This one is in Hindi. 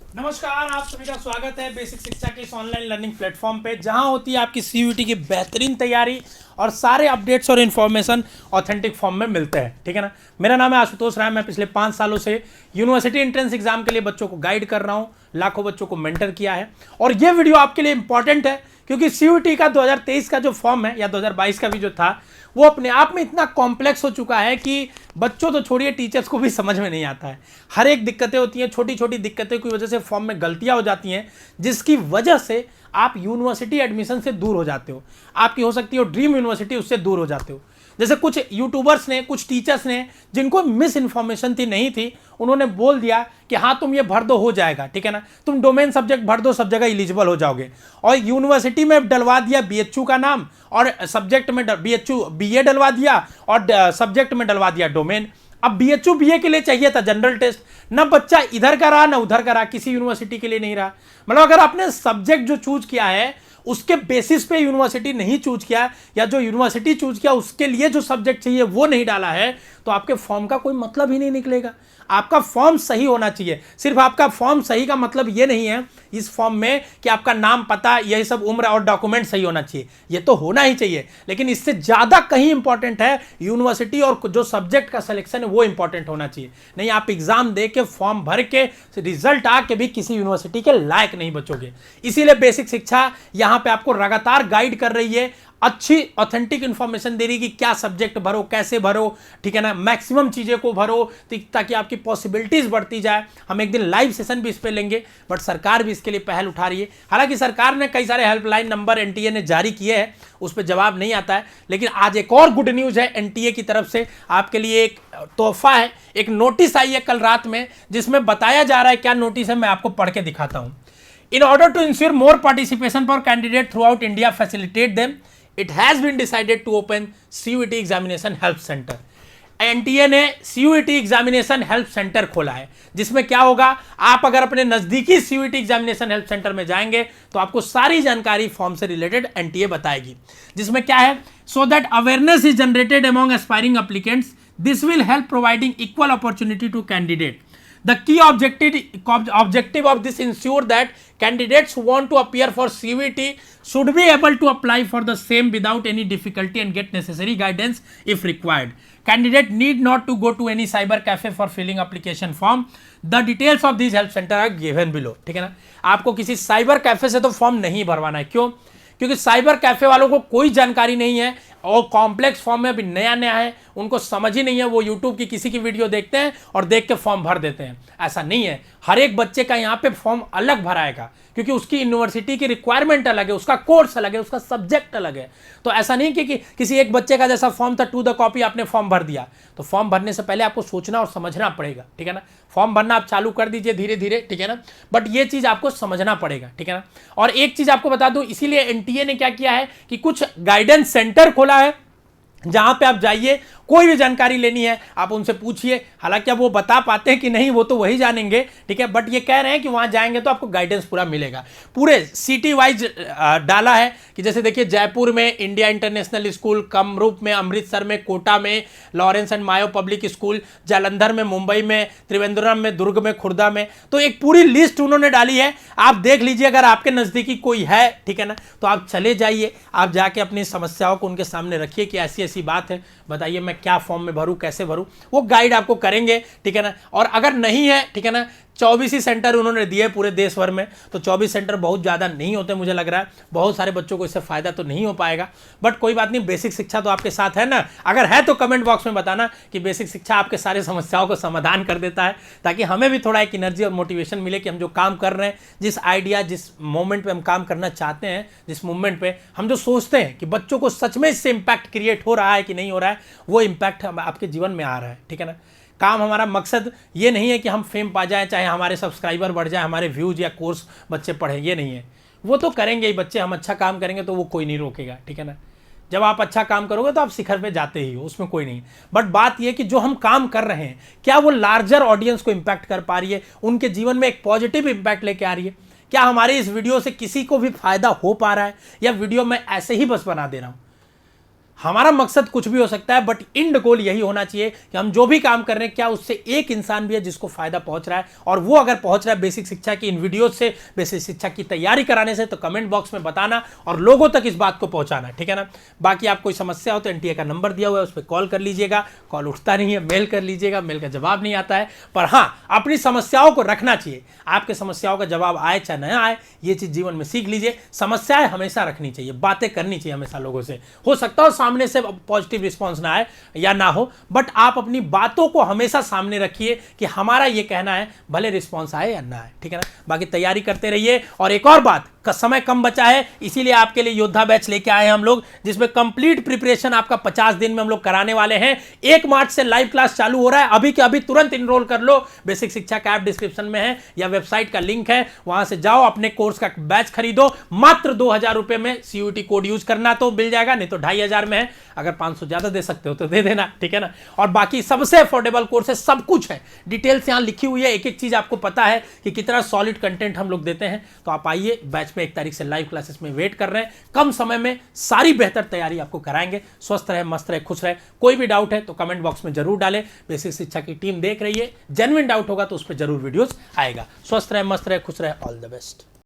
नमस्कार, आप सभी का स्वागत है बेसिक शिक्षा के इस ऑनलाइन लर्निंग प्लेटफॉर्म पे, जहां होती है आपकी सीयूईटी की बेहतरीन तैयारी और सारे अपडेट्स और इन्फॉर्मेशन ऑथेंटिक फॉर्म में मिलते हैं। ठीक है ना। मेरा नाम है आशुतोष राय। मैं पिछले 5 सालों से यूनिवर्सिटी एंट्रेंस एग्जाम के लिए बच्चों को गाइड कर रहा हूं, लाखों बच्चों को मेंटर किया है। और ये वीडियो आपके लिए इंपॉर्टेंट है क्योंकि सीयूईटी का 2023 का जो फॉर्म है या 2022 का भी जो था, वो अपने आप में इतना कॉम्प्लेक्स हो चुका है कि बच्चों तो छोड़िए, टीचर्स को भी समझ में नहीं आता है। हर एक दिक्कतें होती हैं, छोटी छोटी दिक्कतों की वजह से फॉर्म में गलतियां हो जाती हैं, जिसकी वजह से आप यूनिवर्सिटी एडमिशन से दूर हो जाते हो। आपकी हो सकती है ड्रीम यूनिवर्सिटी, उससे दूर हो जाते हो। जैसे कुछ यूट्यूबर्स ने, कुछ टीचर्स ने, जिनको मिस इन्फॉर्मेशन थी, नहीं थी, उन्होंने बोल दिया कि हाँ तुम ये भर दो, हो जाएगा। ठीक है ना, तुम डोमेन सब्जेक्ट भर दो, सब जगह एलिजिबल हो जाओगे। और यूनिवर्सिटी में डलवा दिया बीएचयू का नाम, और सब्जेक्ट में बीएचयू बीए डलवा दिया, और सब्जेक्ट में डलवा दिया डोमेन। अब बीएचयू बीए के लिए चाहिए था जनरल टेस्ट, ना बच्चा इधर का रहा ना उधर का रहा, किसी यूनिवर्सिटी के लिए नहीं रहा। मतलब अगर आपने सब्जेक्ट जो चूज किया है उसके बेसिस पे यूनिवर्सिटी नहीं चूज किया, या जो यूनिवर्सिटी चूज किया उसके लिए जो सब्जेक्ट चाहिए वो नहीं डाला है, तो आपके फॉर्म का कोई मतलब ही नहीं निकलेगा। आपका फॉर्म सही होना चाहिए। सिर्फ आपका फॉर्म सही का मतलब ये नहीं है इस फॉर्म में कि आपका नाम, पता, यही सब, उम्र और डॉक्यूमेंट सही होना चाहिए। ये तो होना ही चाहिए, लेकिन इससे ज्यादा कहीं इंपॉर्टेंट है यूनिवर्सिटी और जो सब्जेक्ट का सिलेक्शन है वो इंपॉर्टेंट होना चाहिए। नहीं आप एग्जाम दे के, फॉर्म भर के, रिजल्ट आके भी किसी यूनिवर्सिटी के लायक नहीं बचोगे। इसीलिए बेसिक शिक्षा यहां पे आपको लगातार गाइड कर रही है, अच्छी ऑथेंटिक इंफॉर्मेशन दे रही है कि क्या सब्जेक्ट भरो, कैसे भरो। ठीक है ना, मैक्सिमम चीजें को भरो ताकि आपकी पॉसिबिलिटीज बढ़ती जाए। हम एक दिन लाइव सेशन भी इस पे लेंगे, बट सरकार भी इसके लिए पहल उठा रही है। हालांकि सरकार ने कई सारे हेल्पलाइन नंबर एनटीए ने जारी किए हैं, उस पर जवाब नहीं आता है। लेकिन आज एक और गुड न्यूज है एनटीए की तरफ से आपके लिए, एक तोहफा है। एक नोटिस आई है कल रात में, जिसमें बताया जा रहा है, क्या नोटिस है मैं आपको पढ़ के दिखाता हूं। In order to ensure more participation for candidates throughout India, facilitate them, it has been decided to open CUET examination help center. NTA ने सीयूईटी एग्जामिनेशन हेल्प सेंटर खोला है, जिसमें क्या होगा, आप अगर अपने नजदीकी सीयूईटी एग्जामिनेशन हेल्प सेंटर में जाएंगे तो आपको सारी जानकारी फॉर्म से रिलेटेड एनटीए बताएगी। जिसमें क्या है, so that awareness is generated among aspiring applicants, this will help providing equal opportunity to candidate. The key objective of this ensure that candidates who want to appear for CUET should be able to apply for the same without any difficulty and get necessary guidance if required. Candidate need not to go to any cyber cafe for filling application form. The details of these help center are given below. ठीक है ना, आपको किसी साइबर कैफे से तो फॉर्म नहीं भरवाना है। क्यों? क्योंकि साइबर कैफे वालों को कोई जानकारी नहीं है और कॉम्प्लेक्स फॉर्म में अभी नया नया है, उनको समझ ही नहीं है। वो यूट्यूब की किसी की वीडियो देखते हैं और देख के फॉर्म भर देते हैं। ऐसा नहीं है, हर एक बच्चे का यहाँ पे फॉर्म अलग भराएगा, क्योंकि उसकी यूनिवर्सिटी की रिक्वायरमेंट अलग है, उसका कोर्स अलग है, उसका सब्जेक्ट अलग है। तो ऐसा नहीं कि किसी एक बच्चे का जैसा फॉर्म था टू द कॉपी आपने फॉर्म भर दिया। तो फॉर्म भरने से पहले आपको सोचना और समझना पड़ेगा। ठीक है ना, फॉर्म भरना आप चालू कर दीजिए धीरे धीरे, ठीक है ना, बट ये चीज आपको समझना पड़ेगा। ठीक है ना। और एक चीज आपको बता दूं, इसीलिए एनटीए ने क्या किया है कि कुछ गाइडेंस सेंटर खोला है, जहां पे आप जाइए, कोई भी जानकारी लेनी है आप उनसे पूछिए। हालांकि अब वो बता पाते हैं कि नहीं, वो तो वही जानेंगे। ठीक है, बट ये कह रहे हैं कि वहां जाएंगे तो आपको गाइडेंस पूरा मिलेगा। पूरे सिटी वाइज डाला है कि जैसे देखिए, जयपुर में इंडिया इंटरनेशनल स्कूल, कामरूप में, अमृतसर में, कोटा में Lawrence and Mayo public school, Jalandhar में, मुंबई में, त्रिवेंद्रम में, दुर्ग में, खुर्दा में। तो एक पूरी लिस्ट उन्होंने डाली है, आप देख लीजिए। अगर आपके नजदीकी कोई है, ठीक है ना, तो आप चले जाइए, आप जाके अपनी समस्याओं को उनके सामने रखिए कि ऐसी ऐसी बात है, बताइए मैं क्या फॉर्म में भरूं, कैसे भरूं। वो गाइड आपको करेंगे। ठीक है ना। और अगर नहीं है, ठीक है ना, 24 ही सेंटर उन्होंने दिए पूरे देश भर में, तो 24 सेंटर बहुत ज़्यादा नहीं होते, मुझे लग रहा है बहुत सारे बच्चों को इससे फायदा तो नहीं हो पाएगा। बट कोई बात नहीं, बेसिक शिक्षा तो आपके साथ है ना। अगर है तो कमेंट बॉक्स में बताना कि बेसिक शिक्षा आपके सारे समस्याओं को समाधान कर देता है, ताकि हमें भी थोड़ा एक एनर्जी और मोटिवेशन मिले कि हम जो काम कर रहे हैं, जिस आइडिया, जिस मोमेंट पे हम काम करना चाहते हैं, जिस मूवमेंट पे हम जो सोचते हैं कि बच्चों को सच में इससे इम्पैक्ट क्रिएट हो रहा है कि नहीं हो रहा है, वो इम्पैक्ट आपके जीवन में आ रहा है। ठीक है ना। काम, हमारा मकसद ये नहीं है कि हम फेम पा जाए, चाहे हमारे सब्सक्राइबर बढ़ जाए, हमारे व्यूज या कोर्स बच्चे पढ़ें, ये नहीं है। वो तो करेंगे ही बच्चे, हम अच्छा काम करेंगे तो वो कोई नहीं रोकेगा। ठीक है ना। जब आप अच्छा काम करोगे तो आप शिखर पे जाते ही हो, उसमें कोई नहीं। बट बात यह कि जो हम काम कर रहे हैं, क्या वो लार्जर ऑडियंस को इम्पैक्ट कर पा रही है, उनके जीवन में एक पॉजिटिव इम्पैक्ट लेके आ रही है? क्या हमारे इस वीडियो से किसी को भी फायदा हो पा रहा है, या वीडियो मैं ऐसे ही बस बना दे रहा हूँ? हमारा मकसद कुछ भी हो सकता है, बट एंड गोल यही होना चाहिए कि हम जो भी काम कर रहे हैं क्या उससे एक इंसान भी है जिसको फायदा पहुंच रहा है, और वो अगर पहुंच रहा है बेसिक शिक्षा की इन वीडियो से, बेसिक शिक्षा की तैयारी कराने से, तो कमेंट बॉक्स में बताना और लोगों तक इस बात को पहुंचाना, ठीक है ना। बाकी आप कोई समस्या हो तो एनटीए का नंबर दिया हुआ है, उस पर कॉल कर लीजिएगा, कॉल उठता नहीं है, मेल कर लीजिएगा, मेल का जवाब नहीं आता है, पर हाँ अपनी समस्याओं को रखना चाहिए। आपके समस्याओं का जवाब आए चाहे न आए, ये चीज जीवन में सीख लीजिए। समस्याएं हमेशा रखनी चाहिए, बातें करनी चाहिए हमेशा लोगों से। हो सकता है सामने से पॉजिटिव रिस्पॉन्स ना आए या ना हो, बट आप अपनी बातों को हमेशा सामने रखिए कि हमारा ये कहना है, भले रिस्पॉन्स आए या ना आए, ठीक है ना। बाकी तैयारी करते रहिए। और एक और बात, समय कम बचा है, इसीलिए आपके लिए योद्धा बैच लेके आए हैं हम लोग, जिसमें कंप्लीट प्रिपरेशन आपका 50 दिन में हम लोग कराने वाले हैं। 1 मार्च से लाइव क्लास चालू हो रहा है, अभी के अभी तुरंत इनरोल कर लो। बेसिक शिक्षा का ऐप डिस्क्रिप्शन में है या वेबसाइट का लिंक है, वहां से जाओ, अपने कोर्स का बैच खरीदो। मात्र 2000 रुपए में सीयूटी कोड यूज करना तो मिल जाएगा, नहीं तो 2500 में है। अगर 500 ज्यादा दे सकते हो तो दे देना, ठीक है ना। और बाकी सबसे अफोर्डेबल कोर्स है, सब कुछ है, डिटेल्स यहां लिखी हुई है, एक एक चीज आपको पता है कि कितना सॉलिड कंटेंट हम लोग देते हैं। तो आप आइए, बैच में 1 तारीख से लाइव क्लासेस में वेट कर रहे हैं। कम समय में सारी बेहतर तैयारी आपको कराएंगे। स्वस्थ रहे, मस्त रहे, खुश रहे। कोई भी डाउट है तो कमेंट बॉक्स में जरूर डालें। बेसिक शिक्षा की टीम देख रही है, जेन्युइन डाउट होगा तो उस पर जरूर वीडियोस आएगा। स्वस्थ रहे, मस्त रहे, खुश रहे। All the best.